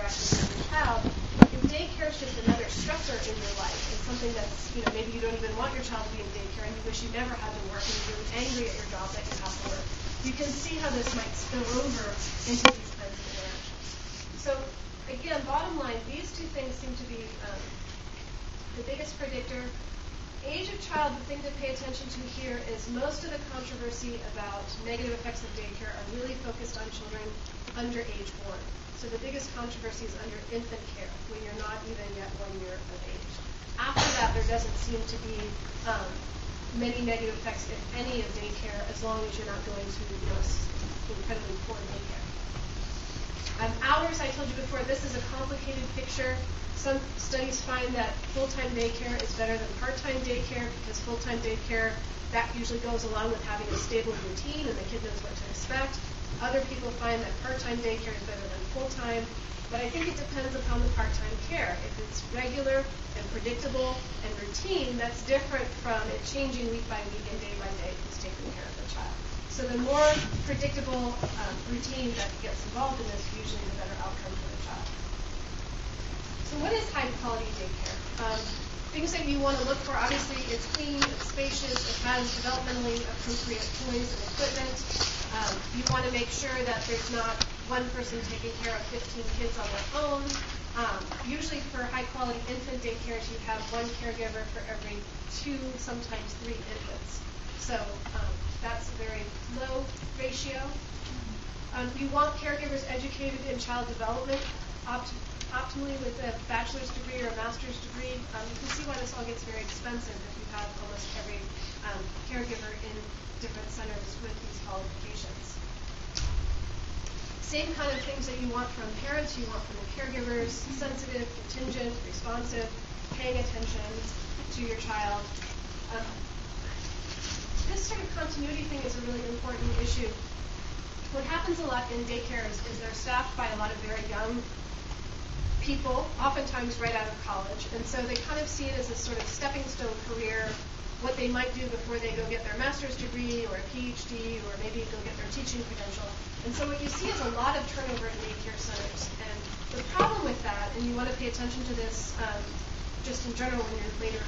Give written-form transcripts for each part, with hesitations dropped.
interaction with your child. And daycare is just another stressor in your life. It's something that's, maybe you don't even want your child to be in daycare and you wish you never had to work and you're really angry at your job that you have to work. You can see how this might spill over into these kinds of interactions. So again, bottom line, these two things seem to be the biggest predictor. Age of child, the thing to pay attention to here is most of the controversy about negative effects of daycare are really focused on children under age 1. So the biggest controversy is under infant care, when you're not even yet 1 year of age. After that, there doesn't seem to be many negative effects, if any, of daycare, as long as you're not going to incredibly poor daycare. Hours, I told you before, this is a complicated picture. Some studies find that full-time daycare is better than part-time daycare because full-time daycare, that usually goes along with having a stable routine and the kid knows what to expect. Other people find that part-time daycare is better than full-time, but I think it depends upon the part-time care. If it's regular and predictable and routine, that's different from it changing week by week and day by day who's taking care of the child. So the more predictable routine that gets involved in this, usually the better outcome for the child. So what is high-quality daycare? Things that you want to look for, obviously, it's clean, it's spacious, it has developmentally appropriate toys and equipment. You want to make sure that there's not one person taking care of 15 kids on their own. Usually for high-quality infant daycares, you have one caregiver for every 2, sometimes 3 infants. So that's a very low ratio. You want caregivers educated in child development, optimally with a bachelor's degree or a master's degree. You can see why this all gets very expensive if you have almost every caregiver in different centers with these qualifications. Same kind of things that you want from parents, you want from the caregivers: sensitive, contingent, responsive, paying attention to your child. This sort of continuity thing is a really important issue. What happens a lot in daycares is they're staffed by a lot of very young people, oftentimes right out of college, and so they kind of see it as a sort of stepping stone career, what they might do before they go get their master's degree or a PhD or maybe go get their teaching credential. And so what you see is a lot of turnover in daycare centers. And the problem with that, and you want to pay attention to this just in general when you're later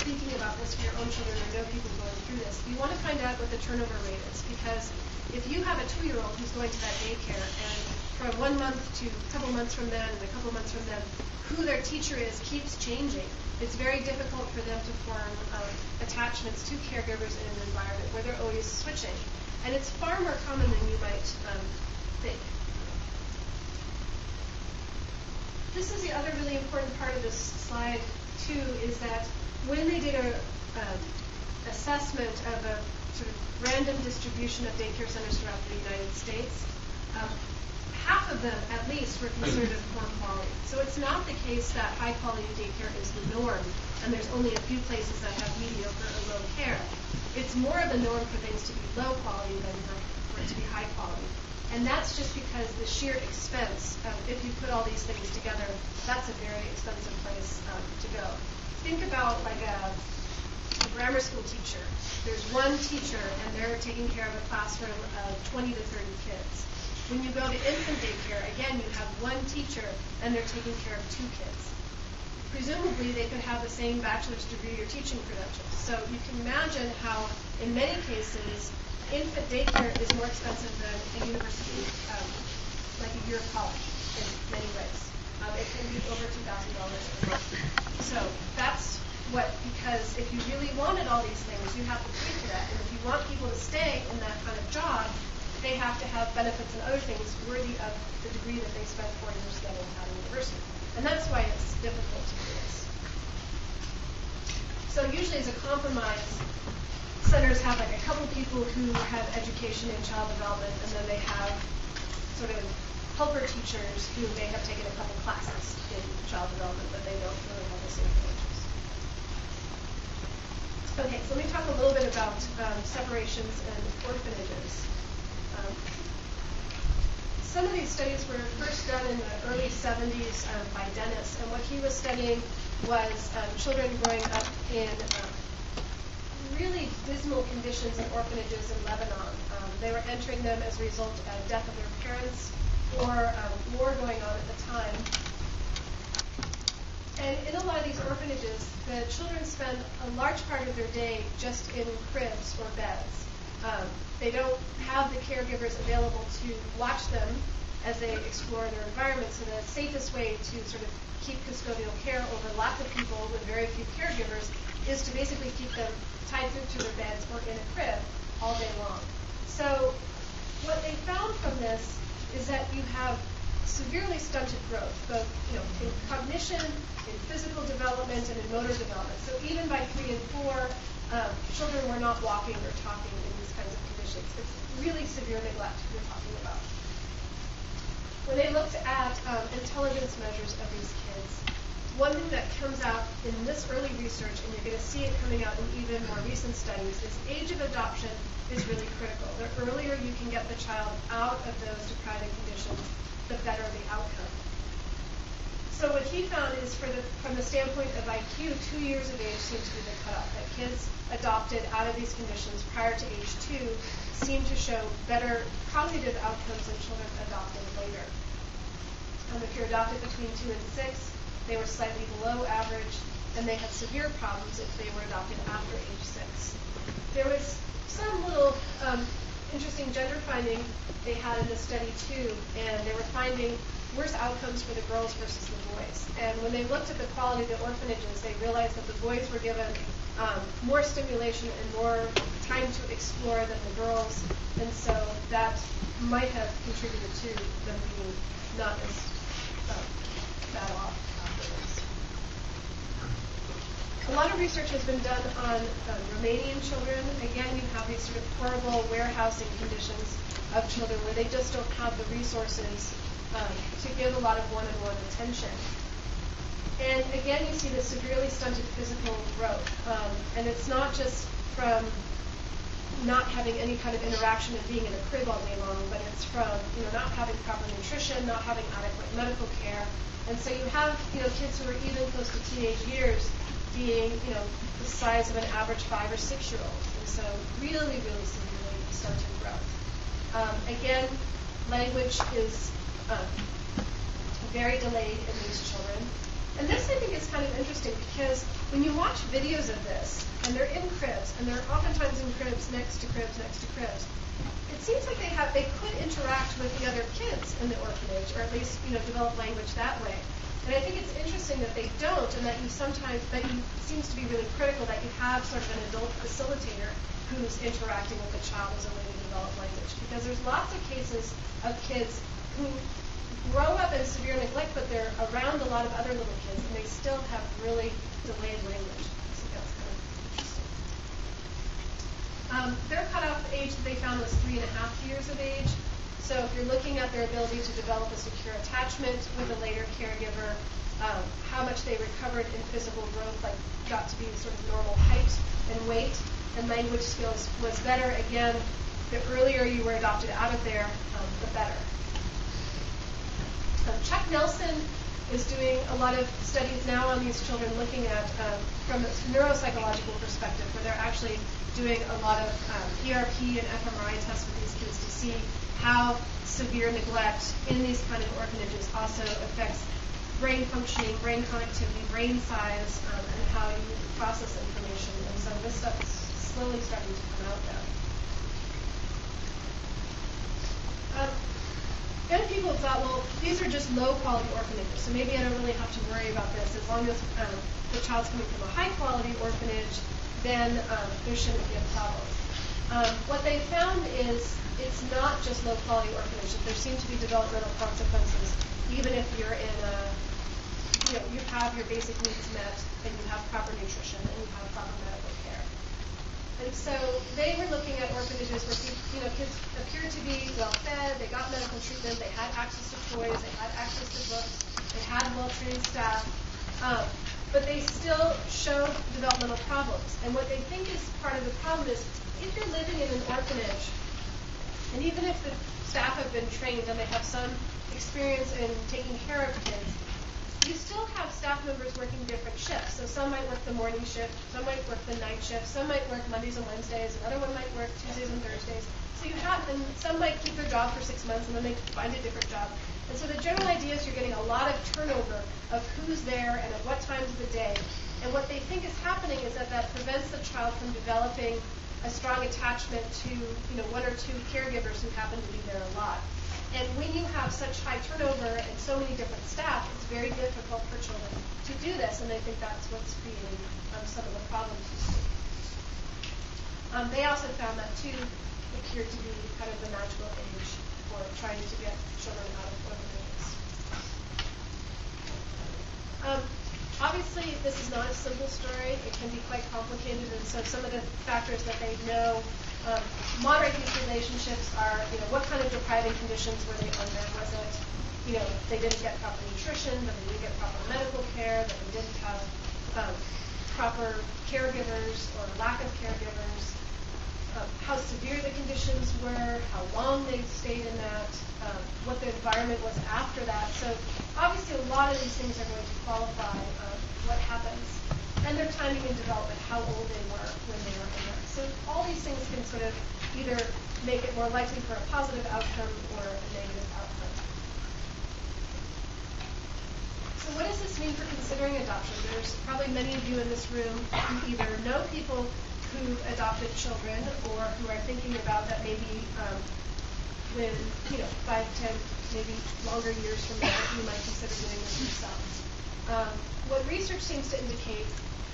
thinking about this for your own children or know people going through this, you want to find out what the turnover rate is, because if you have a 2-year-old who's going to that daycare and from 1 month to a couple months from then and a couple months from then, who their teacher is keeps changing, it's very difficult for them to form attachments to caregivers in an environment where they're always switching. And it's far more common than you might think. This is the other really important part of this slide, too, is that when they did a assessment of a sort of random distribution of daycare centers throughout the United States, half of them, at least, were considered of poor quality. So it's not the case that high-quality daycare is the norm, and there's only a few places that have mediocre or low care. It's more of the norm for things to be low quality than for it to be high quality. And that's just because the sheer expense of, if you put all these things together, that's a very expensive place to go. Think about like a grammar school teacher. There's one teacher, and they're taking care of a classroom of 20 to 30 kids. When you go to infant daycare, again, you have one teacher, and they're taking care of 2 kids. Presumably, they could have the same bachelor's degree or teaching credentials. So you can imagine how, in many cases, infant daycare is more expensive than a university, like a year of college, in many ways. It can be over $2,000 a month. So that's because if you really wanted all these things, you have to pay for that. And if you want people to stay in that kind of job, they have to have benefits and other things worthy of the degree that they spent 4 years studying at a university. And that's why it's difficult to do this. So usually as a compromise, centers have like a couple people who have education in child development, and then they have sort of helper teachers who may have taken a couple classes in child development, but they don't really have the same credentials. Okay, so let me talk a little bit about separations and orphanages. Some of these studies were first done in the early 70s by Dennis, and what he was studying was children growing up in really dismal conditions in orphanages in Lebanon. They were entering them as a result of death of their parents or war going on at the time. orphanages, the children spend a large part of their day just in cribs or beds. They don't have the caregivers available to watch them as they explore their environment. So the safest way to sort of keep custodial care over lots of people with very few caregivers is to basically keep them tied to their beds or in a crib all day long. So what they found from this is that you have severely stunted growth, both in cognition, in physical development, and in motor development. So even by 3 and 4, children were not walking or talking in these kinds of conditions. It's really severe neglect we're talking about. When they looked at intelligence measures of these kids, one thing that comes out in this early research, and you're going to see it coming out in even more recent studies, is age of adoption is really critical. The earlier you can get the child out of those depriving conditions, the better the outcome. So what he found is from the standpoint of IQ, 2 years of age seems to be the cutoff. That kids adopted out of these conditions prior to age 2 seem to show better cognitive outcomes than children adopted later. If you're adopted between 2 and 6, they were slightly below average, and they had severe problems if they were adopted after age 6. There was some little interesting gender finding they had in this study too, and they were finding worse outcomes for the girls versus the boys. And when they looked at the quality of the orphanages, they realized that the boys were given more stimulation and more time to explore than the girls, and so that might have contributed to them being not as bad off afterwards. A lot of research has been done on Romanian children. Again, you have these sort of horrible warehousing conditions of children where they just don't have the resources to give a lot of one-on-one attention. And again, you see this severely stunted physical growth. And it's not just from not having any kind of interaction and being in a crib all day long, but it's from not having proper nutrition, not having adequate medical care. And so you have kids who are even close to teenage years being the size of an average 5 or 6 year old. And so really, really severely stunted growth. Again, language is very delayed in these children. And this, I think, is kind of interesting because when you watch videos of this, and they're in cribs, and they're oftentimes in cribs next to cribs next to cribs, it seems like they could interact with the other kids in the orphanage, or at least develop language that way. And I think it's interesting that they don't, and that it seems to be really critical that you have sort of an adult facilitator who's interacting with the child as a way to develop language. Because there's lots of cases of kids who grow up in severe neglect, but they're around a lot of other little kids, and they still have really delayed language. So that's kind of interesting. Their cutoff age that they found was 3.5 years of age. So if you're looking at their ability to develop a secure attachment with a later caregiver, how much they recovered in physical growth, like got to be sort of normal height and weight, and language skills was better. Again, the earlier you were adopted out of there, the better. Chuck Nelson is doing a lot of studies now on these children, looking at from a neuropsychological perspective, where they're actually doing a lot of ERP and fMRI tests with these kids to see how severe neglect in these kind of orphanages also affects brain functioning, brain connectivity, brain size, and how you process information. And so this stuff is slowly starting to come out now. Young people thought, well, these are just low-quality orphanages, so maybe I don't really have to worry about this. As long as the child's coming from a high-quality orphanage, then there shouldn't be a problem. What they found is it's not just low-quality orphanages. There seem to be developmental consequences, even if you're in you have your basic needs met, and you have proper nutrition, and you have proper medical care. And so they were looking at orphanages where kids appeared to be well-fed, they got medical treatment, they had access to toys, they had access to books, they had well-trained staff, but they still showed developmental problems. And what they think is part of the problem is if you're living in an orphanage, and even if the staff have been trained and they have some experience in taking care of kids, you still have staff members working different shifts. So some might work the morning shift, some might work the night shift, some might work Mondays and Wednesdays, another one might work Tuesdays and Thursdays. So you have, and some might keep their job for 6 months and then they find a different job. And so the general idea is you're getting a lot of turnover of who's there and at what times of the day. And what they think is happening is that that prevents the child from developing a strong attachment to, one or two caregivers who happen to be there a lot. And when you have such high turnover and so many different staff, it's very difficult for children to do this, and they think that's what's creating some of the problems you see. They also found that, too, appeared to be kind of the magical age for trying to get children out of orphanages. Obviously, this is not a simple story. It can be quite complicated, and so some of the factors that they know moderate these relationships are, what kind of depriving conditions were they under? Was it, they didn't get proper nutrition, that they didn't get proper medical care, that they didn't have proper caregivers or lack of caregivers, how severe the conditions were, how long they stayed in that, what the environment was after that. So obviously a lot of these things are going to qualify what happens. And their timing and development, how old they were when they were in there. So all these things can sort of either make it more likely for a positive outcome or a negative outcome. So what does this mean for considering adoption? There's probably many of you in this room who either know people who adopted children or who are thinking about that maybe when, 5, 10, maybe longer years from now, you might consider doing this yourselves. What research seems to indicate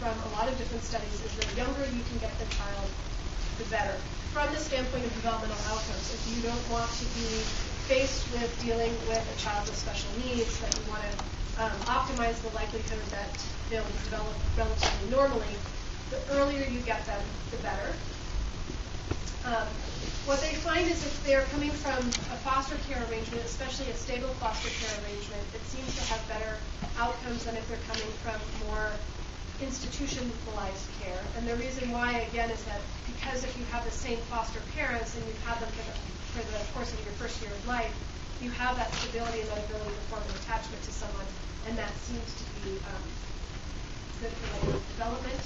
from a lot of different studies is the younger you can get the child, the better. From the standpoint of developmental outcomes, if you don't want to be faced with dealing with a child with special needs, that you want to optimize the likelihood that they'll develop relatively normally, the earlier you get them, the better. What they find is if they're coming from a foster care arrangement, especially a stable foster care arrangement, it seems to have better outcomes than if they're coming from more institutionalized care. And the reason why, again, is that because if you have the same foster parents and you've had them for the course of your first year of life, you have that stability and that ability to form an attachment to someone, and that seems to be good for later development.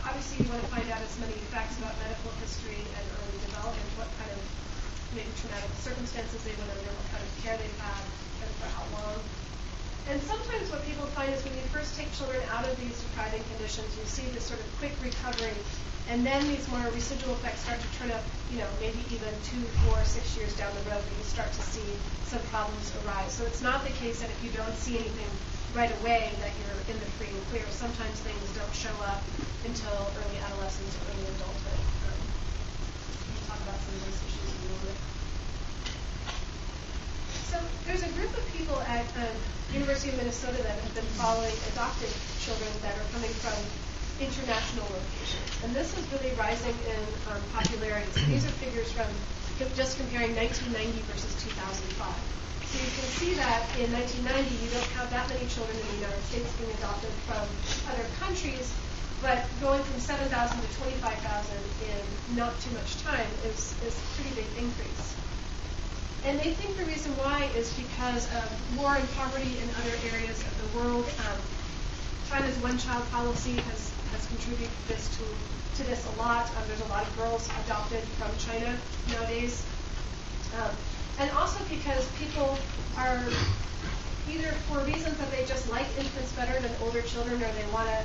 Obviously, you want to find out as many facts about medical history and early development, what kind of maybe traumatic circumstances they went under, what kind of care they've had, and for how long. And sometimes what people find is when you first take children out of these depriving conditions, you see this sort of quick recovery, and then these more residual effects start to turn up, maybe even 2, 4, 6 years down the road, and you start to see some problems arise. So it's not the case that if you don't see anything right away that you're in the free and clear. Sometimes things don't show up until early adolescence or early adulthood. We'll talk about some of those issues in a little bit. So there's a group of people at University of Minnesota that have been following adopted children that are coming from international locations. And this is really rising in popularity. So these are figures from just comparing 1990 versus 2005. So you can see that in 1990, you don't have that many children in the United States being adopted from other countries, but going from 7,000 to 25,000 in not too much time is a pretty big increase. And they think the reason why is because of war and poverty in other areas of the world. China's one-child policy has contributed to this a lot. There's a lot of girls adopted from China nowadays. And also because people are either for reasons that they just like infants better than older children, or they want to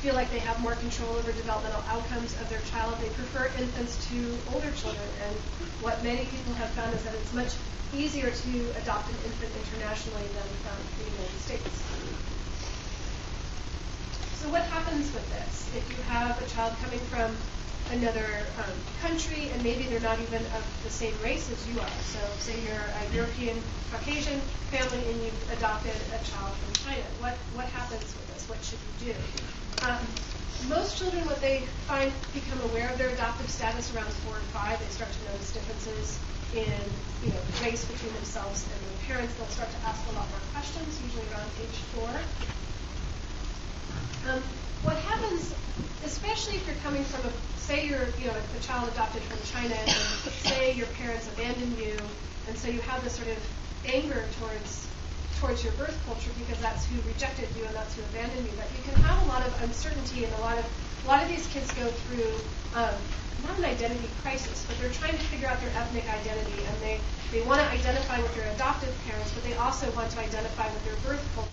feel like they have more control over developmental outcomes of their child, they prefer infants to older children. And what many people have found is that it's much easier to adopt an infant internationally than from the United States. So what happens with this? If you have a child coming from another country, and maybe they're not even of the same race as you are. So say you're a European Caucasian family and you've adopted a child from China. What happens with this? What should you do? Most children, what they find, become aware of their adoptive status around 4 or 5. They start to notice differences in race between themselves and their parents. They'll start to ask a lot more questions, usually around age 4. What happens, especially if you're coming from say you're a child adopted from China, and say your parents abandoned you, and so you have this sort of anger towards your birth culture because that's who rejected you and that's who abandoned you. But you can have a lot of uncertainty, and a lot of these kids go through not an identity crisis, but they're trying to figure out their ethnic identity, and they want to identify with their adoptive parents, but they also want to identify with their birth culture.